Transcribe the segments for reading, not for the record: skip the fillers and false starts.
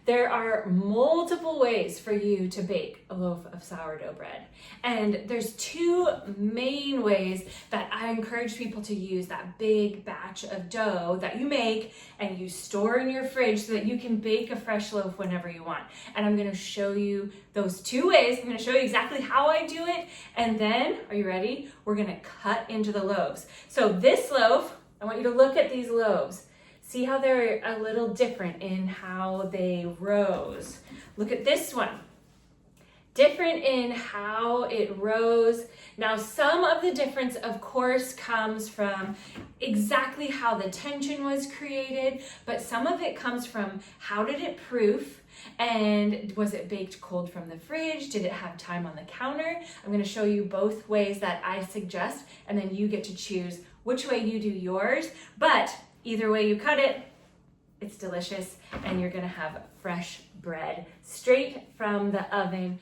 There are multiple ways for you to bake a loaf of sourdough bread. And there's two main ways that I encourage people to use that big batch of dough that you make and you store in your fridge so that you can bake a fresh loaf whenever you want. And I'm gonna show you those two ways. I'm gonna show you exactly how I do it. And then, are you ready? We're gonna cut into the loaves. So this loaf, I want you to look at these loaves. See how they're a little different in how they rose. Look at this one. Different in how it rose. Now, some of the difference, of course, comes from exactly how the tension was created, but some of it comes from how did it proof, and was it baked cold from the fridge? Did it have time on the counter? I'm going to show you both ways that I suggest, and then you get to choose which way you do yours. But either way you cut it, it's delicious, and you're gonna have fresh bread straight from the oven.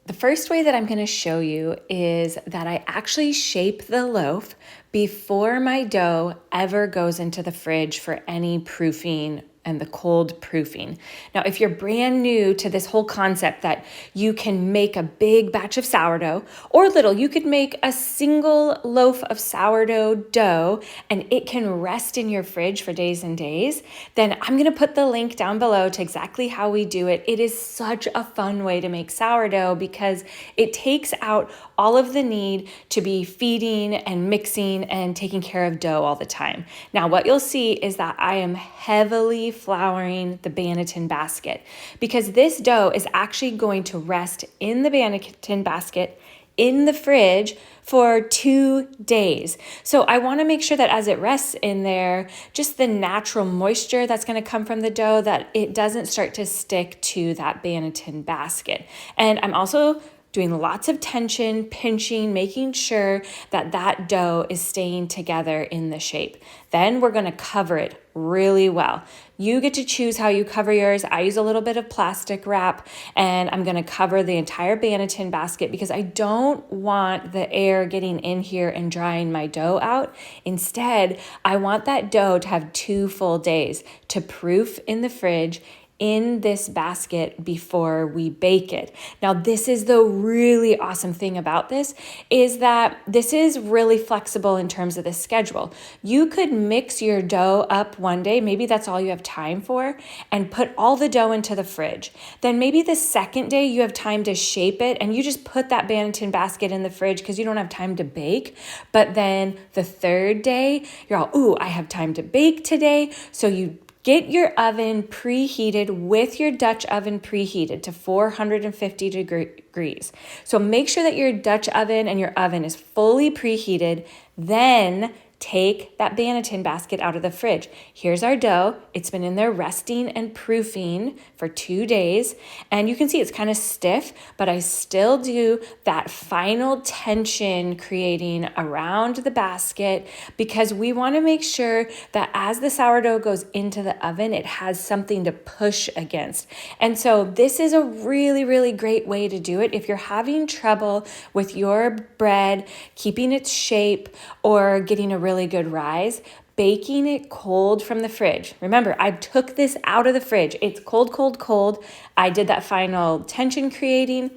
The first way that I'm gonna show you is that I actually shape the loaf before my dough ever goes into the fridge for any proofing and the cold proofing. Now, if you're brand new to this whole concept that you can make a big batch of sourdough or little, you could make a single loaf of sourdough dough and it can rest in your fridge for days and days, then I'm gonna put the link down below to exactly how we do it. It is such a fun way to make sourdough because it takes out all of the need to be feeding and mixing and taking care of dough all the time. Now, what you'll see is that I am heavily flouring the banneton basket because this dough is actually going to rest in the banneton basket in the fridge for 2 days. So I want to make sure that as it rests in there, just the natural moisture that's going to come from the dough, that it doesn't start to stick to that banneton basket. And I'm also doing lots of tension, pinching, making sure that that dough is staying together in the shape. Then we're gonna cover it really well. You get to choose how you cover yours. I use a little bit of plastic wrap, and I'm gonna cover the entire banneton basket because I don't want the air getting in here and drying my dough out. Instead, I want that dough to have 2 full days to proof in the fridge in this basket before we bake it. Now, this is the really awesome thing about this is that this is really flexible in terms of the schedule. You could mix your dough up one day, maybe that's all you have time for, and put all the dough into the fridge. Then maybe the second day you have time to shape it and you just put that banneton basket in the fridge because you don't have time to bake. But then the third day, you're all, ooh, I have time to bake today. So you get your oven preheated with your Dutch oven preheated to 450 degrees. So make sure that your Dutch oven and your oven is fully preheated. Then take that banneton basket out of the fridge. Here's our dough. It's been in there resting and proofing for 2 days. And you can see it's kind of stiff, but I still do that final tension creating around the basket because we want to make sure that as the sourdough goes into the oven, it has something to push against. And so this is a really, really great way to do it. If you're having trouble with your bread, keeping its shape, or getting a really good rise, baking it cold from the fridge. Remember, I took this out of the fridge. It's cold, cold, cold. I did that final tension creating,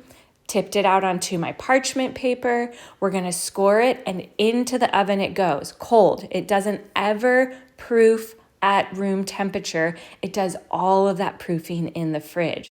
tipped it out onto my parchment paper. We're going to score it and into the oven it goes, cold. It doesn't ever proof at room temperature. It does all of that proofing in the fridge.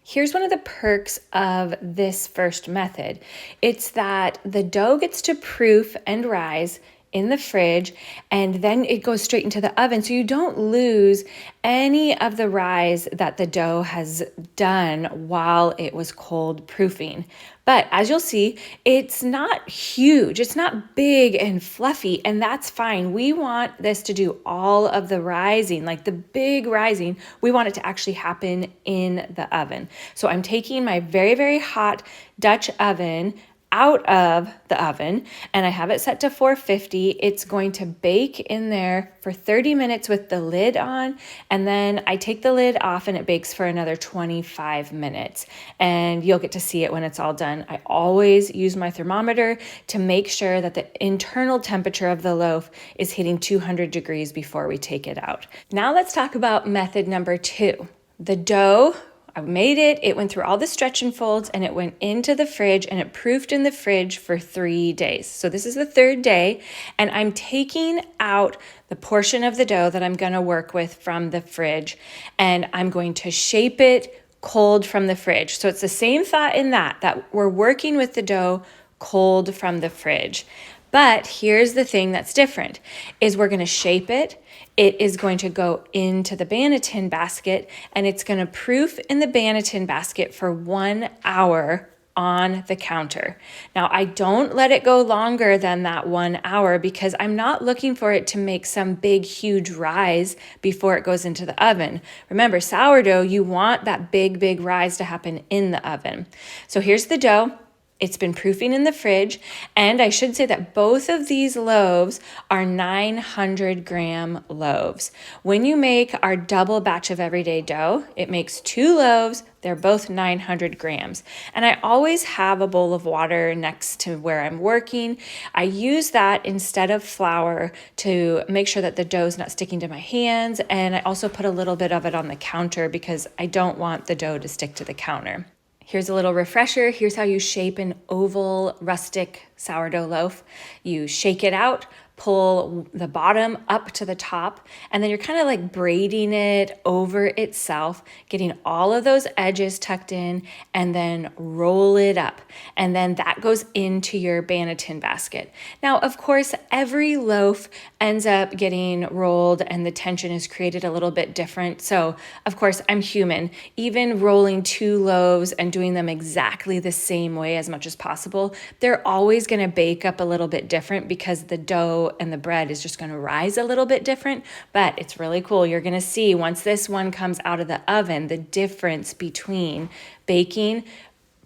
Here's one of the perks of this first method. It's that the dough gets to proof and rise in the fridge, and then it goes straight into the oven. So you don't lose any of the rise that the dough has done while it was cold proofing. But as you'll see, it's not huge. It's not big and fluffy, and that's fine. We want this to do all of the rising, like the big rising. We want it to actually happen in the oven. So I'm taking my very, very hot Dutch oven out of the oven, and I have it set to 450. It's going to bake in there for 30 minutes with the lid on, and then I take the lid off and it bakes for another 25 minutes, and you'll get to see it when it's all done. I always use my thermometer to make sure that the internal temperature of the loaf is hitting 200 degrees before we take it out. Now let's talk about method number 2. the dough, I made it, it went through all the stretch and folds, and it went into the fridge, and it proofed in the fridge for 3 days. So this is the 3rd day, and I'm taking out the portion of the dough that I'm gonna work with from the fridge, and I'm going to shape it cold from the fridge. So it's the same thought in that we're working with the dough cold from the fridge. But here's the thing that's different, is we're gonna shape it. It is going to go into the banneton basket, and it's gonna proof in the banneton basket for 1 hour on the counter. Now, I don't let it go longer than that 1 hour because I'm not looking for it to make some big, huge rise before it goes into the oven. Remember, sourdough, you want that big, big rise to happen in the oven. So here's the dough. It's been proofing in the fridge, and I should say that both of these loaves are 900-gram loaves. When you make our double batch of everyday dough, it makes 2 loaves. They're both 900 grams. And I always have a bowl of water next to where I'm working. I use that instead of flour to make sure that the dough is not sticking to my hands, and I also put a little bit of it on the counter because I don't want the dough to stick to the counter. Here's a little refresher. Here's how you shape an oval rustic sourdough loaf. You shake it out, pull the bottom up to the top, and then you're kind of like braiding it over itself, getting all of those edges tucked in, and then roll it up. And then that goes into your banneton basket. Now, of course, every loaf ends up getting rolled and the tension is created a little bit different. So, of course, I'm human. Even rolling 2 loaves and doing them exactly the same way as much as possible, they're always going to bake up a little bit different because the dough and the bread is just going to rise a little bit different, but it's really cool. You're going to see once this one comes out of the oven, the difference between baking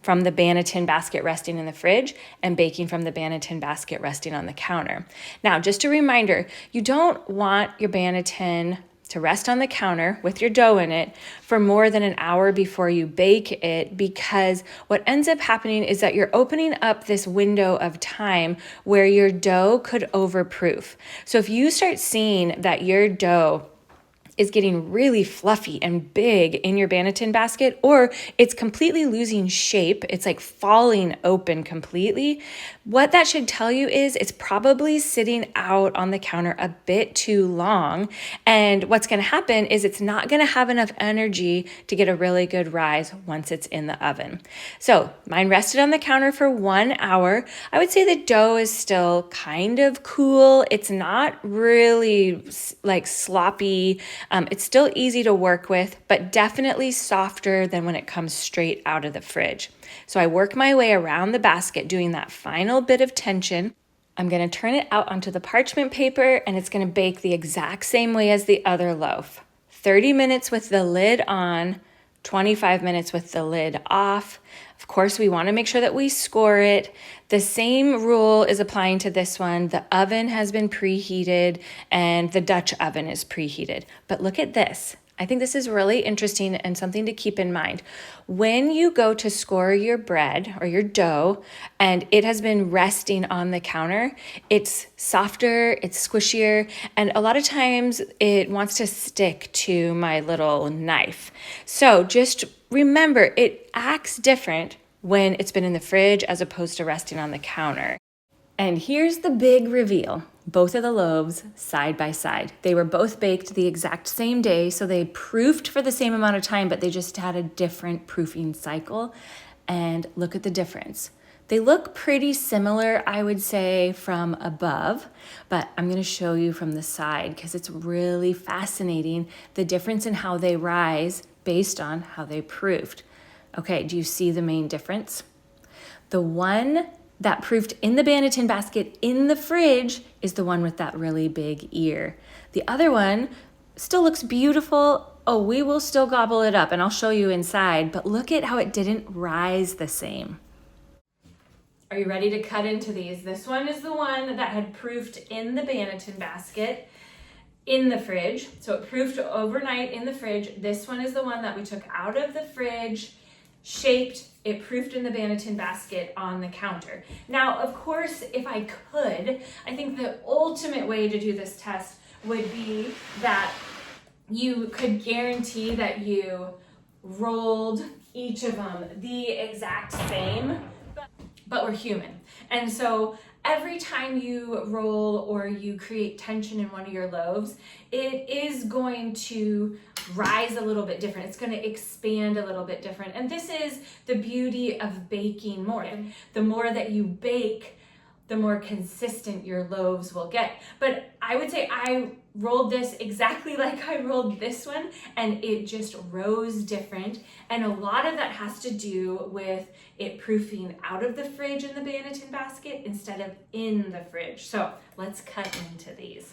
from the banneton basket resting in the fridge and baking from the banneton basket resting on the counter. Now, just a reminder, you don't want your banneton to rest on the counter with your dough in it for more than an hour before you bake it, because what ends up happening is that you're opening up this window of time where your dough could overproof. So if you start seeing that your dough is getting really fluffy and big in your banneton basket, or it's completely losing shape, it's like falling open completely, what that should tell you is it's probably sitting out on the counter a bit too long. And what's gonna happen is it's not gonna have enough energy to get a really good rise once it's in the oven. So mine rested on the counter for 1 hour. I would say the dough is still kind of cool. It's not really like sloppy. It's still easy to work with, but definitely softer than when it comes straight out of the fridge. So I work my way around the basket doing that final bit of tension. I'm gonna turn it out onto the parchment paper, and it's gonna bake the exact same way as the other loaf. 30 minutes with the lid on, 25 minutes with the lid off. Of course, we wanna make sure that we score it. The same rule is applying to this one. The oven has been preheated and the Dutch oven is preheated. But look at this. I think this is really interesting and something to keep in mind. When you go to score your bread or your dough and it has been resting on the counter, it's softer, it's squishier, and a lot of times it wants to stick to my little knife. So just remember, it acts different when it's been in the fridge as opposed to resting on the counter. And here's the big reveal. Both of the loaves side by side. They were both baked the exact same day, so they proofed for the same amount of time, but they just had a different proofing cycle. And look at the difference. They look pretty similar, I would say, from above, but I'm gonna show you from the side because it's really fascinating, the difference in how they rise based on how they proofed. Okay, do you see the main difference? The one that proofed in the banneton basket in the fridge is the one with that really big ear. The other one still looks beautiful. Oh, we will still gobble it up and I'll show you inside, but look at how it didn't rise the same. Are you ready to cut into these? This one is the one that had proofed in the banneton basket in the fridge. So it proofed overnight in the fridge. This one is the one that we took out of the fridge, shaped, it proofed in the banneton basket on the counter. Now, of course, if I could, I think the ultimate way to do this test would be that you could guarantee that you rolled each of them the exact same, but we're human. And so every time you roll or you create tension in one of your loaves, it is going to rise a little bit different. It's going to expand a little bit different. And this is the beauty of baking more. The more that you bake, the more consistent your loaves will get. But I would say I rolled this exactly like I rolled this one, and it just rose different. And a lot of that has to do with it proofing out of the fridge in the banneton basket instead of in the fridge. So let's cut into these.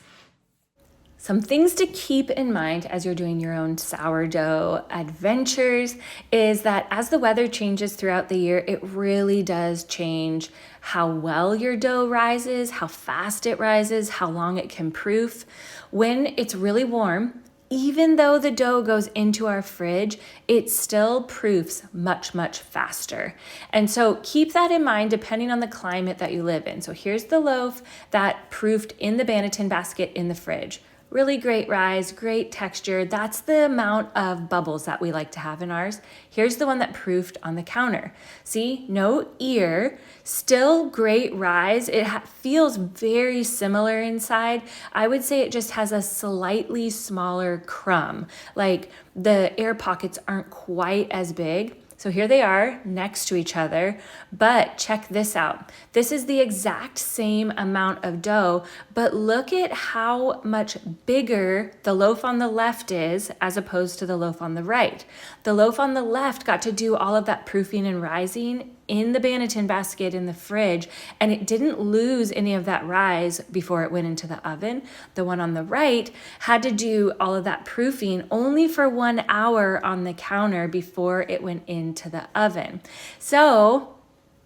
Some things to keep in mind as you're doing your own sourdough adventures is that as the weather changes throughout the year, it really does change how well your dough rises, how fast it rises, how long it can proof. When it's really warm, even though the dough goes into our fridge, it still proofs much, much faster. And so keep that in mind depending on the climate that you live in. So here's the loaf that proofed in the banneton basket in the fridge. Really great rise, great texture. That's the amount of bubbles that we like to have in ours. Here's the one that proofed on the counter. See, no ear, still great rise. It feels very similar inside. I would say it just has a slightly smaller crumb. Like the air pockets aren't quite as big. So here they are next to each other, but check this out. This is the exact same amount of dough, but look at how much bigger the loaf on the left is as opposed to the loaf on the right. The loaf on the left got to do all of that proofing and rising in the banneton basket in the fridge, and it didn't lose any of that rise before it went into the oven. The one on the right had to do all of that proofing only for 1 hour on the counter before it went into the oven. So,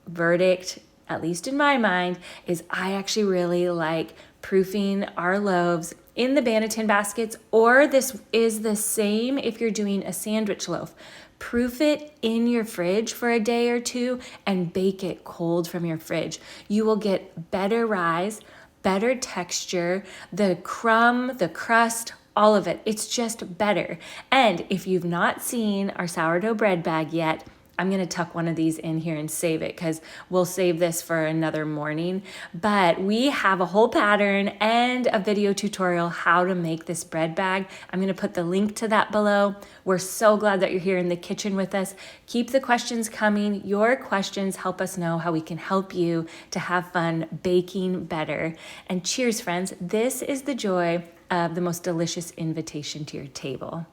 verdict, at least in my mind, is I actually really like proofing our loaves in the banneton baskets, or this is the same if you're doing a sandwich loaf. Proof it in your fridge for a day or two and bake it cold from your fridge. You will get better rise, better texture, the crumb, the crust, all of it. It's just better. And if you've not seen our sourdough bread bag yet, I'm going to tuck one of these in here and save it because we'll save this for another morning. But we have a whole pattern and a video tutorial how to make this bread bag. I'm going to put the link to that below. We're so glad that you're here in the kitchen with us. Keep the questions coming. Your questions help us know how we can help you to have fun baking better. And cheers, friends. This is the joy of the most delicious invitation to your table.